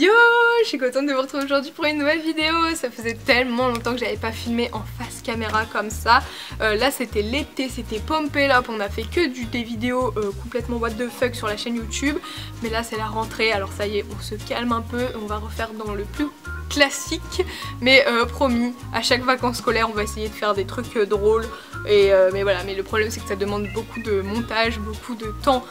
Yo, je suis contente de vous retrouver aujourd'hui pour une nouvelle vidéo. Ça faisait tellement longtemps que j'avais pas filmé en face caméra comme ça. Là c'était l'été, c'était Pompé là, on a fait que des vidéos complètement what the fuck sur la chaîne YouTube. Mais là c'est la rentrée, alors ça y est, on se calme un peu, on va refaire dans le plus classique. Mais promis, à chaque vacances scolaires on va essayer de faire des trucs drôles. Mais voilà, mais le problème c'est que ça demande beaucoup de montage, beaucoup de temps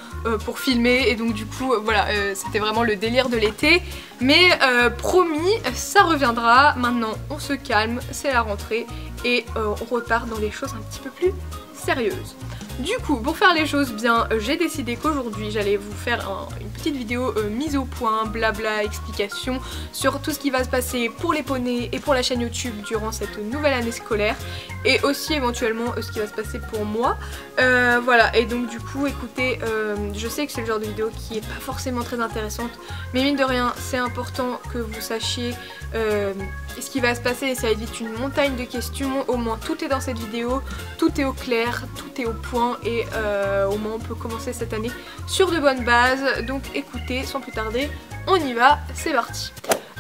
pour filmer. Et donc du coup voilà, c'était vraiment le délire de l'été. Mais promis, ça reviendra. Maintenant on se calme, c'est la rentrée. Et on repart dans des choses un petit peu plus sérieuses. Du coup, pour faire les choses bien, j'ai décidé qu'aujourd'hui j'allais vous faire une petite vidéo mise au point, blabla, explication sur tout ce qui va se passer pour les poneys et pour la chaîne YouTube durant cette nouvelle année scolaire, et aussi éventuellement ce qui va se passer pour moi. Voilà, et donc du coup écoutez, je sais que c'est le genre de vidéo qui est pas forcément très intéressante, mais mine de rien c'est important que vous sachiez ce qui va se passer, et ça évite une montagne de questions. Au moins tout est dans cette vidéo, tout est au clair, tout est au point, et au moins on peut commencer cette année sur de bonnes bases. Donc écoutez, sans plus tarder, on y va, c'est parti.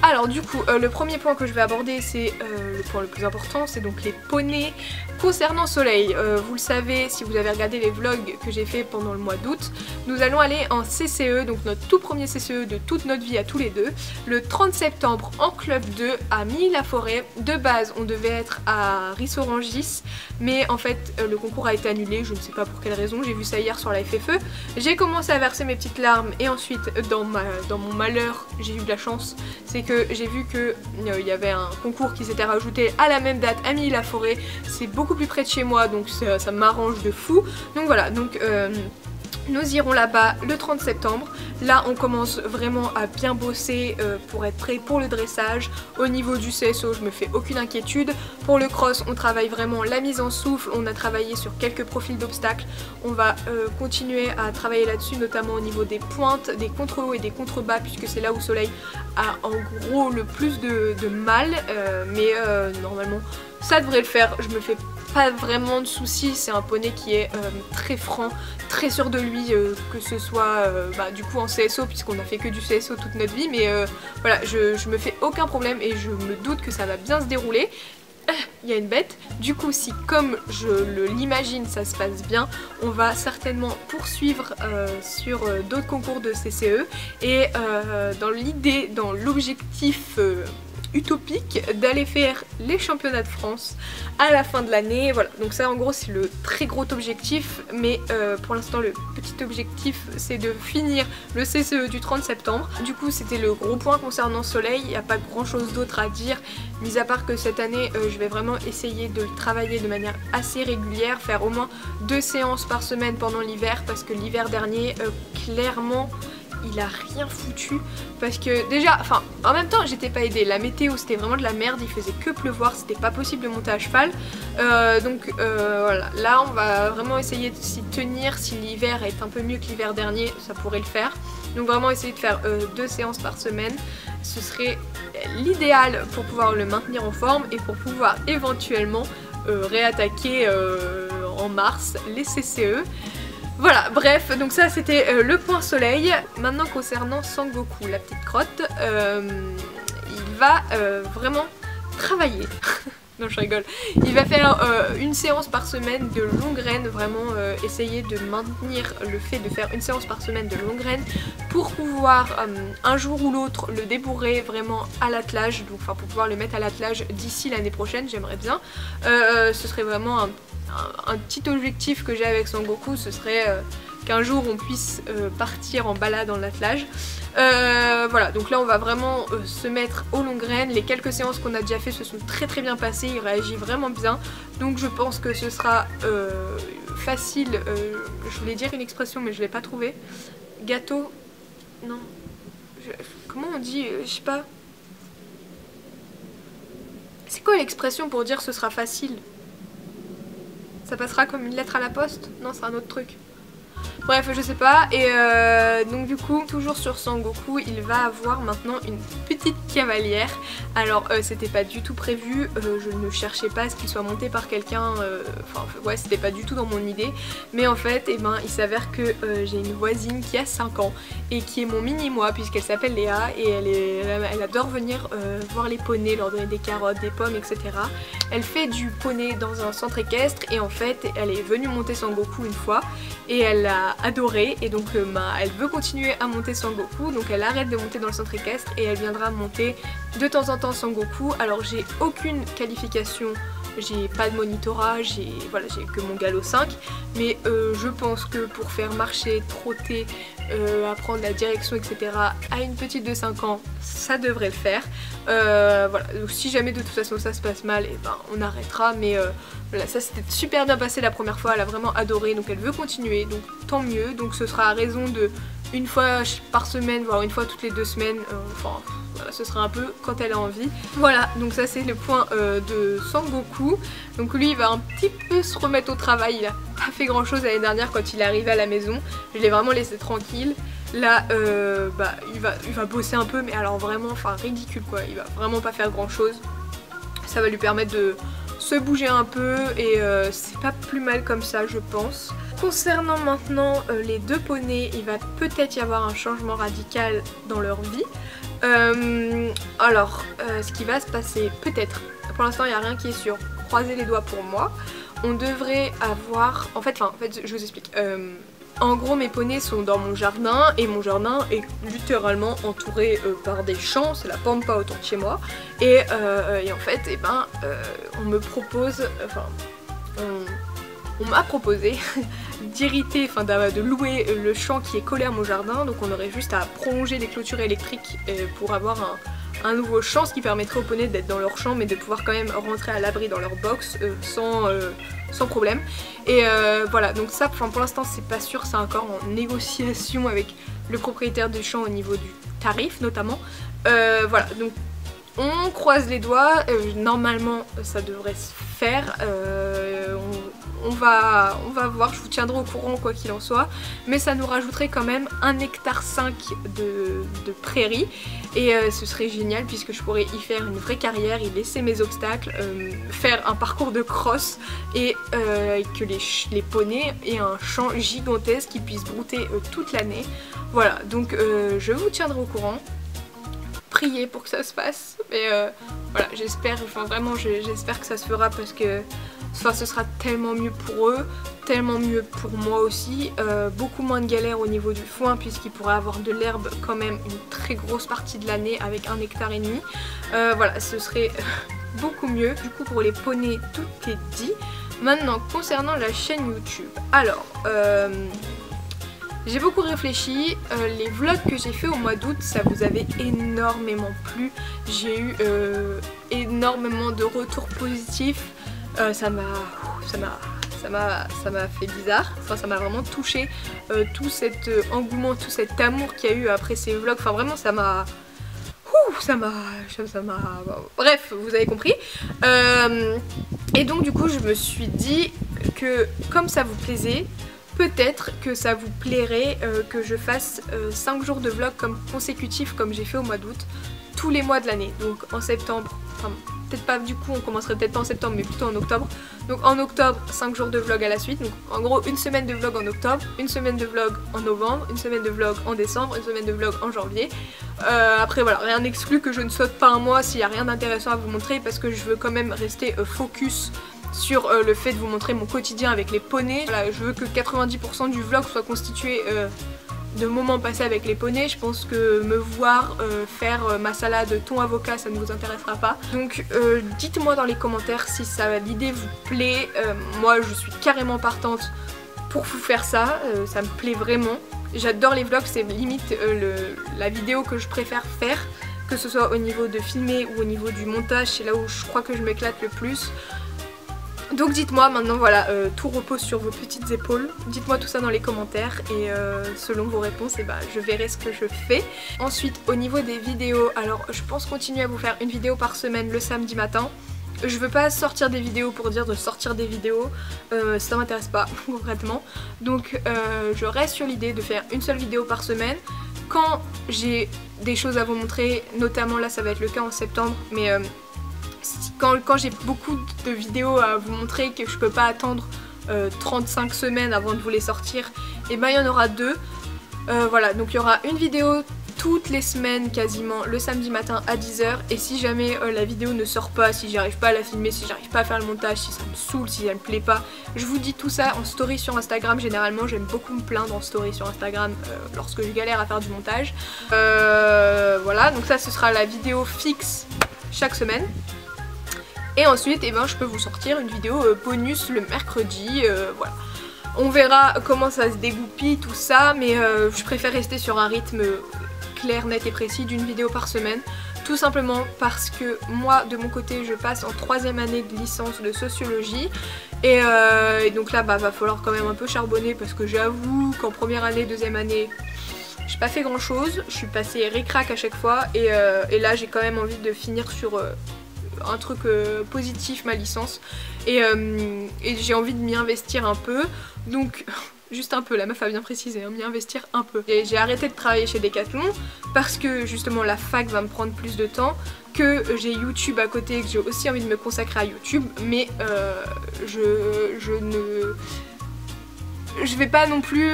Alors du coup, le premier point que je vais aborder, c'est le point le plus important, c'est donc les poneys concernant Soleil. Vous le savez, si vous avez regardé les vlogs que j'ai fait pendant le mois d'août, nous allons aller en CCE, donc notre tout premier CCE de toute notre vie à tous les deux, le 30 septembre en club 2 à Milly-la-Forêt. De base, on devait être à Ris-Orangis, mais en fait le concours a été annulé, je ne sais pas pour quelle raison, j'ai vu ça hier sur la FFE. J'ai commencé à verser mes petites larmes, et ensuite dans mon malheur, j'ai eu de la chance, c'est que j'ai vu que il y avait un concours qui s'était rajouté à la même date à Milly-la-Forêt. C'est beaucoup plus près de chez moi, donc ça m'arrange de fou. Donc voilà, donc nous irons là-bas le 30 septembre. Là on commence vraiment à bien bosser pour être prêt pour le dressage. Au niveau du CSO, je me fais aucune inquiétude. Pour le cross, on travaille vraiment la mise en souffle. On a travaillé sur quelques profils d'obstacles. On va continuer à travailler là-dessus, notamment au niveau des pointes, des contre-hauts et des contre-bas, puisque c'est là où Soleil a en gros le plus de mal. Mais normalement ça devrait le faire. Je me fais pas vraiment de soucis, c'est un poney qui est très franc, très sûr de lui, que ce soit du coup en CSO, puisqu'on a fait que du CSO toute notre vie, mais voilà, je me fais aucun problème et je me doute que ça va bien se dérouler. Il y a une bête, du coup si comme je l'imagine ça se passe bien, on va certainement poursuivre sur d'autres concours de CCE, et dans l'idée, dans l'objectif utopique d'aller faire les championnats de France à la fin de l'année. Voilà, donc ça en gros c'est le très gros objectif, mais pour l'instant le petit objectif c'est de finir le CCE du 30 septembre. Du coup c'était le gros point concernant Soleil, il n'y a pas grand chose d'autre à dire, mis à part que cette année je vais vraiment essayer de le travailler de manière assez régulière, faire au moins 2 séances par semaine pendant l'hiver, parce que l'hiver dernier clairement il a rien foutu, parce que déjà, enfin en même temps j'étais pas aidée, la météo c'était vraiment de la merde, il faisait que pleuvoir, c'était pas possible de monter à cheval, donc voilà, là on va vraiment essayer de s'y tenir. Si l'hiver est un peu mieux que l'hiver dernier, ça pourrait le faire, donc vraiment essayer de faire 2 séances par semaine, ce serait l'idéal pour pouvoir le maintenir en forme et pour pouvoir éventuellement réattaquer en mars les CCE. Voilà, bref, donc ça c'était le point Soleil. Maintenant concernant Sangoku, la petite crotte, il va vraiment travailler. Non, je rigole. Il va faire une séance par semaine de longue graine, vraiment essayer de maintenir le fait de faire une séance par semaine de longue graine pour pouvoir un jour ou l'autre le débourrer vraiment à l'attelage, donc enfin pour pouvoir le mettre à l'attelage d'ici l'année prochaine, j'aimerais bien. Ce serait vraiment un petit objectif que j'ai avec Sangoku, ce serait qu'un jour on puisse partir en balade en attelage. Voilà, donc là on va vraiment se mettre aux longues graines. Les quelques séances qu'on a déjà fait se sont très bien passées, il réagit vraiment bien, donc je pense que ce sera facile. Je voulais dire une expression mais je l'ai pas trouvée. Gâteau, non, comment on dit, je sais pas. C'est quoi l'expression pour dire ce sera facile? Ça passera comme une lettre à la poste? Non, c'est un autre truc. Bref, je sais pas. Et donc du coup, toujours sur Sangoku, il va avoir maintenant une petite cavalière. Alors c'était pas du tout prévu, je ne cherchais pas à ce qu'il soit monté par quelqu'un, enfin ouais, c'était pas du tout dans mon idée. Mais en fait, eh ben, il s'avère que j'ai une voisine qui a 5 ans et qui est mon mini-moi puisqu'elle s'appelle Léa et elle adore venir voir les poneys, leur donner des carottes, des pommes, etc. Elle fait du poney dans un centre équestre et en fait, elle est venue monter Sangoku une fois et elle a adoré et donc elle veut continuer à monter Sangoku, donc elle arrête de monter dans le centre équestre et elle viendra monter de temps en temps Sangoku. Alors j'ai aucune qualification, j'ai pas de monitorat, j'ai que mon galop 5, mais je pense que pour faire marcher, trotter, apprendre la direction, etc. à une petite de 5 ans, ça devrait le faire. Voilà, donc si jamais de toute façon ça se passe mal, et ben on arrêtera, mais voilà, ça s'était super bien passé la première fois, elle a vraiment adoré, donc elle veut continuer, donc tant mieux. Donc ce sera à raison de une fois par semaine, voire une fois toutes les 2 semaines, enfin voilà, ce sera un peu quand elle a envie. Voilà, donc ça c'est le point de Sangoku. Donc lui il va un petit peu se remettre au travail, il a pas fait grand chose l'année dernière quand il est arrivé à la maison, je l'ai vraiment laissé tranquille. Là il va bosser un peu, mais alors vraiment, enfin ridicule quoi, il va vraiment pas faire grand chose. Ça va lui permettre de se bouger un peu et c'est pas plus mal comme ça, je pense. Concernant maintenant les 2 poneys, il va peut-être y avoir un changement radical dans leur vie. Alors ce qui va se passer, peut-être, pour l'instant il n'y a rien qui est sûr, croisez les doigts pour moi, on devrait avoir, en fait je vous explique. En gros mes poneys sont dans mon jardin et mon jardin est littéralement entouré par des champs, c'est la pampa autour de chez moi et en fait on me propose, on m'a proposé d'irriter, enfin de louer le champ qui est collé à mon jardin, donc on aurait juste à prolonger les clôtures électriques pour avoir un nouveau champ, ce qui permettrait aux poneys d'être dans leur champ mais de pouvoir quand même rentrer à l'abri dans leur box sans problème. Et voilà, donc ça pour l'instant c'est pas sûr, c'est encore en négociation avec le propriétaire du champ au niveau du tarif notamment. Voilà, donc on croise les doigts, normalement ça devrait se faire, on va voir, je vous tiendrai au courant quoi qu'il en soit, mais ça nous rajouterait quand même 1,5 hectare de prairie et ce serait génial puisque je pourrais y faire une vraie carrière, y laisser mes obstacles, faire un parcours de cross et que les poneys aient un champ gigantesque qui puisse brouter toute l'année. Voilà, donc je vous tiendrai au courant. Prier pour que ça se fasse, mais voilà, j'espère, enfin vraiment j'espère que ça se fera parce que ce sera tellement mieux pour eux, tellement mieux pour moi aussi, beaucoup moins de galères au niveau du foin puisqu'il pourrait avoir de l'herbe quand même une très grosse partie de l'année avec 1,5 hectare. Voilà, ce serait beaucoup mieux. Du coup pour les poneys tout est dit. Maintenant concernant la chaîne YouTube, alors j'ai beaucoup réfléchi, les vlogs que j'ai fait au mois d'août, ça vous avait énormément plu, j'ai eu énormément de retours positifs, ça m'a fait bizarre, enfin ça m'a vraiment touché, tout cet engouement, tout cet amour qu'il y a eu après ces vlogs, enfin vraiment ça m'a... Bref, vous avez compris. Et donc du coup je me suis dit que comme ça vous plaisait, peut-être que ça vous plairait que je fasse 5 jours de vlog consécutifs comme j'ai fait au mois d'août, tous les mois de l'année. Donc en septembre, enfin peut-être pas du coup, on commencerait peut-être pas en septembre mais plutôt en octobre. Donc en octobre, 5 jours de vlog à la suite. Donc en gros une semaine de vlog en octobre, une semaine de vlog en novembre, une semaine de vlog en décembre, une semaine de vlog en janvier. Après voilà, rien n'exclut que je ne saute pas un mois s'il n'y a rien d'intéressant à vous montrer parce que je veux quand même rester focus sur le fait de vous montrer mon quotidien avec les poneys. Voilà, je veux que 90% du vlog soit constitué de moments passés avec les poneys. Je pense que me voir faire ma salade thon avocat, ça ne vous intéressera pas. Donc dites-moi dans les commentaires si l'idée vous plaît. Moi je suis carrément partante pour vous faire ça, ça me plaît vraiment. J'adore les vlogs, c'est limite la vidéo que je préfère faire. Que ce soit au niveau de filmer ou au niveau du montage, c'est là où je crois que je m'éclate le plus. Donc dites-moi maintenant, voilà, tout repose sur vos petites épaules. Dites-moi tout ça dans les commentaires et selon vos réponses, je verrai ce que je fais. Ensuite, au niveau des vidéos, alors je pense continuer à vous faire une vidéo par semaine le samedi matin. Je veux pas sortir des vidéos pour dire de sortir des vidéos, ça m'intéresse pas concrètement. Donc je reste sur l'idée de faire une seule vidéo par semaine. Quand j'ai des choses à vous montrer, notamment là ça va être le cas en septembre, mais quand j'ai beaucoup de vidéos à vous montrer que je peux pas attendre 35 semaines avant de vous les sortir, et ben il y en aura 2. Voilà, donc il y aura une vidéo toutes les semaines quasiment le samedi matin à 10 h, et si jamais la vidéo ne sort pas, si j'arrive pas à la filmer, si j'arrive pas à faire le montage, si ça me saoule, si elle me plaît pas, je vous dis tout ça en story sur Instagram. Généralement j'aime beaucoup me plaindre en story sur Instagram lorsque je galère à faire du montage. Voilà, donc ça ce sera la vidéo fixe chaque semaine. Et ensuite eh ben, je peux vous sortir une vidéo bonus le mercredi, voilà. On verra comment ça se dégoupille tout ça, mais je préfère rester sur un rythme clair, net et précis d'une vidéo par semaine. Tout simplement parce que moi de mon côté je passe en 3e année de licence de sociologie et donc là va falloir quand même un peu charbonner, parce que j'avoue qu'en première année, 2e année j'ai pas fait grand chose, je suis passée ric-rac à chaque fois et là j'ai quand même envie de finir sur un truc positif, ma licence, et j'ai envie de m'y investir un peu, donc juste un peu, la meuf a bien précisé, hein, m'y investir un peu. Et j'ai arrêté de travailler chez Decathlon parce que justement la fac va me prendre plus de temps, que j'ai YouTube à côté et que j'ai aussi envie de me consacrer à YouTube, mais je vais pas non plus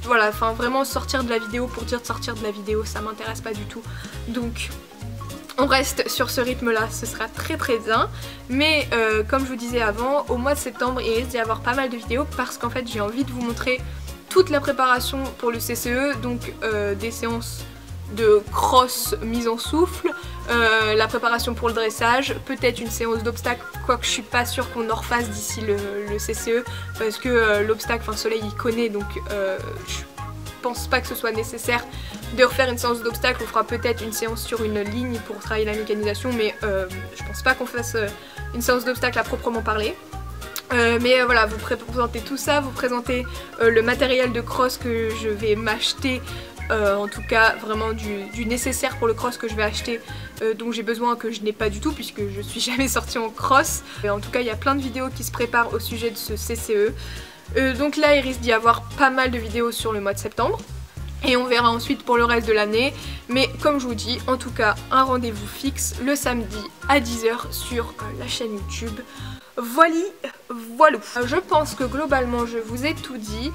voilà, enfin vraiment sortir de la vidéo pour dire de sortir de la vidéo, ça m'intéresse pas du tout. Donc on reste sur ce rythme là, ce sera très bien, mais comme je vous disais avant, au mois de septembre il risque d'y avoir pas mal de vidéos parce qu'en fait j'ai envie de vous montrer toute la préparation pour le CCE, donc des séances de cross mise en souffle, la préparation pour le dressage, peut-être une séance d'obstacles, quoique je suis pas sûre qu'on en refasse d'ici le CCE, parce que l'obstacle, enfin Soleil il connaît, donc je pense pas que ce soit nécessaire de refaire une séance d'obstacles. On fera peut-être une séance sur une ligne pour travailler la mécanisation, mais je pense pas qu'on fasse une séance d'obstacles à proprement parler. Mais voilà, vous présentez tout ça, vous présentez le matériel de cross que je vais m'acheter, en tout cas vraiment du nécessaire pour le cross que je vais acheter, dont j'ai besoin, que je n'ai pas du tout puisque je suis jamais sortie en cross. En tout cas il y a plein de vidéos qui se préparent au sujet de ce CCE. Donc là il risque d'y avoir pas mal de vidéos sur le mois de septembre. Et on verra ensuite pour le reste de l'année. Mais comme je vous dis, en tout cas, un rendez-vous fixe le samedi à 10 h sur la chaîne YouTube. Voilà. Je pense que globalement je vous ai tout dit.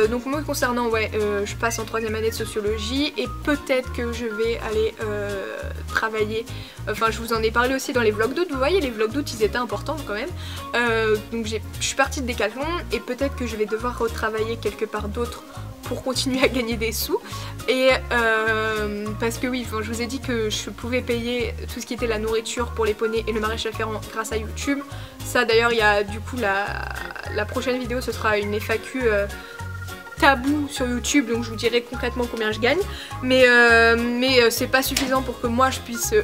Donc moi concernant, ouais, je passe en 3e année de sociologie et peut-être que je vais aller travailler. Enfin je vous en ai parlé aussi dans les vlogs d'août. Vous voyez, les vlogs d'août ils étaient importants quand même. Donc je suis partie de Decathlon et peut-être que je vais devoir retravailler quelque part d'autre pour continuer à gagner des sous, et parce que oui, je vous ai dit que je pouvais payer tout ce qui était la nourriture pour les poneys et le maréchal Ferrand grâce à YouTube. Ça d'ailleurs il y a du coup la prochaine vidéo, ce sera une FAQ tabou sur YouTube, donc je vous dirai concrètement combien je gagne, mais c'est pas suffisant pour que moi je puisse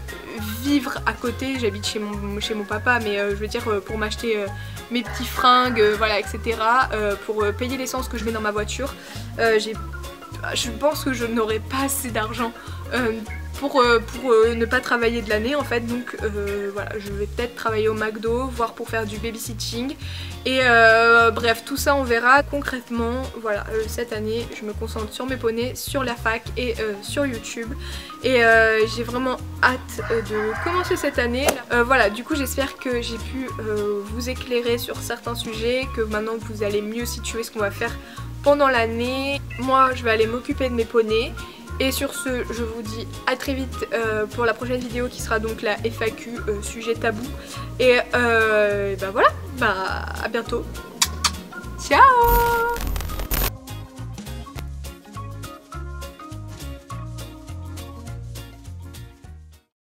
vivre à côté. J'habite chez mon papa, mais je veux dire pour m'acheter mes petits fringues, voilà, etc., pour payer l'essence que je mets dans ma voiture. Je pense que je n'aurai pas assez d'argent pour ne pas travailler de l'année en fait, donc voilà, je vais peut-être travailler au McDo, voire pour faire du babysitting, et bref, tout ça on verra concrètement. Voilà, cette année je me concentre sur mes poneys, sur la fac et sur YouTube, et j'ai vraiment hâte de commencer cette année. Voilà, du coup j'espère que j'ai pu vous éclairer sur certains sujets, que maintenant vous allez mieux situer ce qu'on va faire pendant l'année. Moi je vais aller m'occuper de mes poneys. Et sur ce, je vous dis à très vite pour la prochaine vidéo qui sera donc la FAQ sujet tabou. Et bah voilà, bah à bientôt. Ciao!